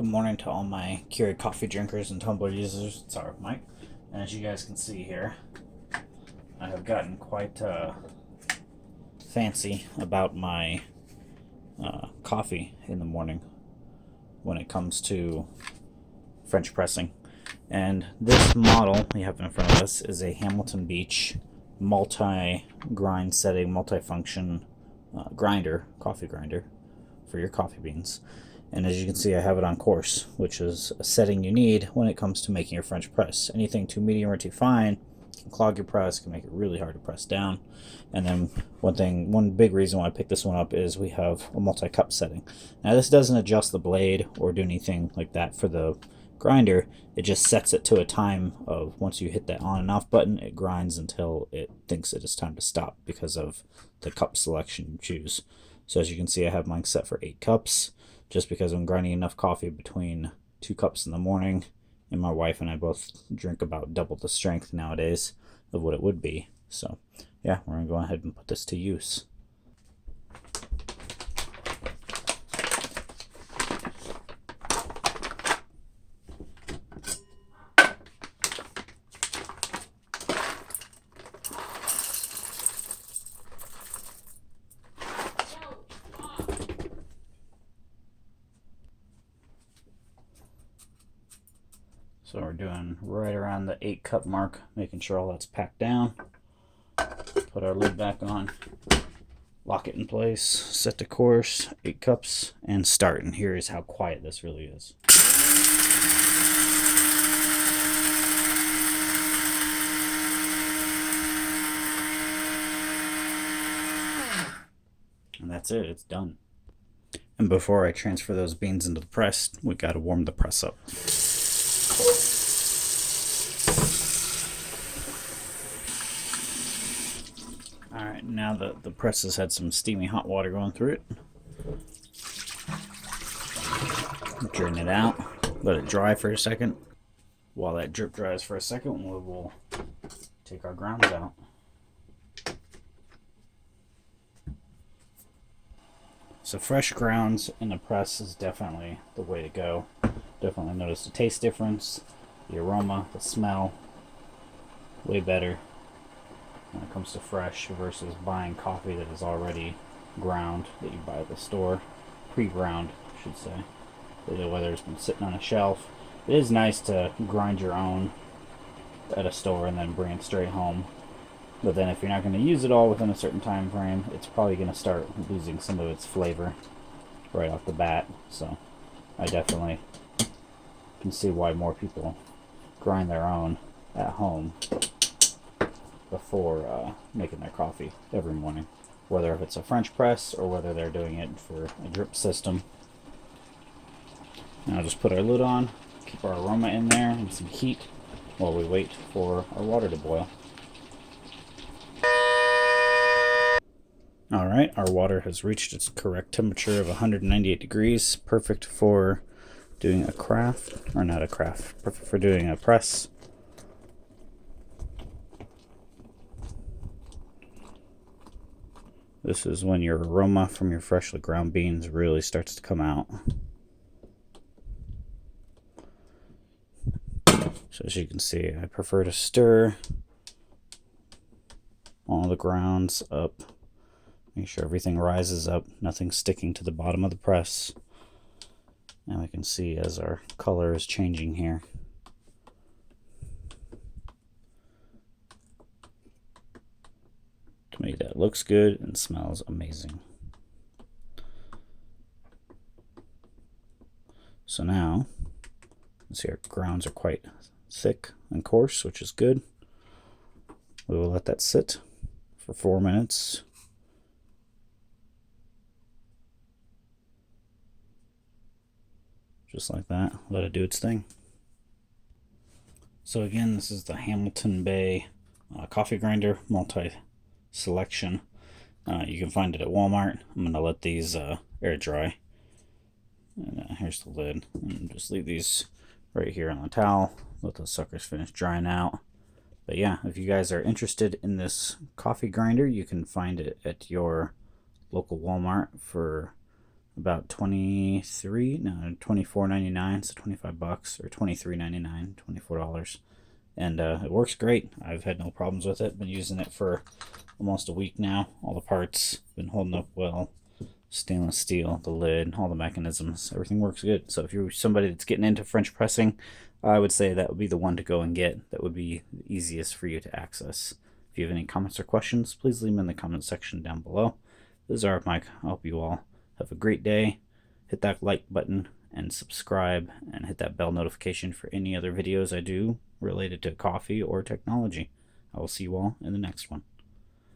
Good morning to all my Keurig coffee drinkers and tumbler users. It's our Mike. And as you guys can see here, I have gotten quite fancy about my coffee in the morning when it comes to French pressing. And this model we have in front of us is a Hamilton Beach multi-grind setting, multi-function grinder, coffee grinder for your coffee beans. And as you can see, I have it on coarse, which is a setting you need when it comes to making your French press. Anything too medium or too fine can clog your press, can make it really hard to press down. And then one big reason why I picked this one up is we have a multi-cup setting. Now this doesn't adjust the blade or do anything like that for the grinder. It just sets it to a time of once you hit that on and off button, it grinds until it thinks it is time to stop because of the cup selection you choose. So as you can see, I have mine set for 8 cups. Just because I'm grinding enough coffee between 2 cups in the morning, and my wife and I both drink about double the strength nowadays of what it would be. So yeah, we're gonna go ahead and put this to use. So we're doing right around the 8 cup mark, making sure all that's packed down. Put our lid back on, lock it in place, set the course, 8 cups, and start. And here is how quiet this really is. And that's it, it's done. And before I transfer those beans into the press, we gotta warm the press up. Alright, now that the press has had some steamy hot water going through it, drain it out, let it dry for a second. While that drip dries for a second, we will take our grounds out. So fresh grounds in the press is definitely the way to go. Definitely notice the taste difference, the aroma, the smell, way better when it comes to fresh versus buying coffee that is already ground that you buy at the store, pre-ground I should say, whether it's been sitting on a shelf. It is nice to grind your own at a store and then bring it straight home, but then if you're not going to use it all within a certain time frame, it's probably going to start losing some of its flavor right off the bat. So I definitely can see why more people grind their own at home before making their coffee every morning, whether if it's a French press or whether they're doing it for a drip system. Now just put our lid on, keep our aroma in there and some heat while we wait for our water to boil. Alright, our water has reached its correct temperature of 198 degrees, perfect for doing a craft, or not a craft, perfect for doing a press. This is when your aroma from your freshly ground beans really starts to come out. So as you can see, I prefer to stir all the grounds up. Make sure everything rises up, nothing sticking to the bottom of the press. And we can see as our color is changing here. To me, that looks good and smells amazing. So now, you see our grounds are quite thick and coarse, which is good. We will let that sit for 4 minutes. Just like that, let it do its thing. So again, this is the Hamilton Bay coffee grinder multi-selection. You can find it at Walmart. I'm going to let these air dry. And here's the lid. And just leave these right here on the towel. Let those suckers finish drying out. But yeah, if you guys are interested in this coffee grinder, you can find it at your local Walmart for about $24.99, so $25 or $23.99, $24, and it works great. I've had no problems with it. Been using it for almost a week now. All the parts been holding up well. Stainless steel, the lid, all the mechanisms, everything works good. So if you're somebody that's getting into French pressing, I would say that would be the one to go and get. That would be the easiest for you to access. If you have any comments or questions, please leave them in the comment section down below. This is Art Mike. I hope you all have a great day. Hit that like button and subscribe, and hit that bell notification for any other videos I do related to coffee or technology. I will see you all in the next one.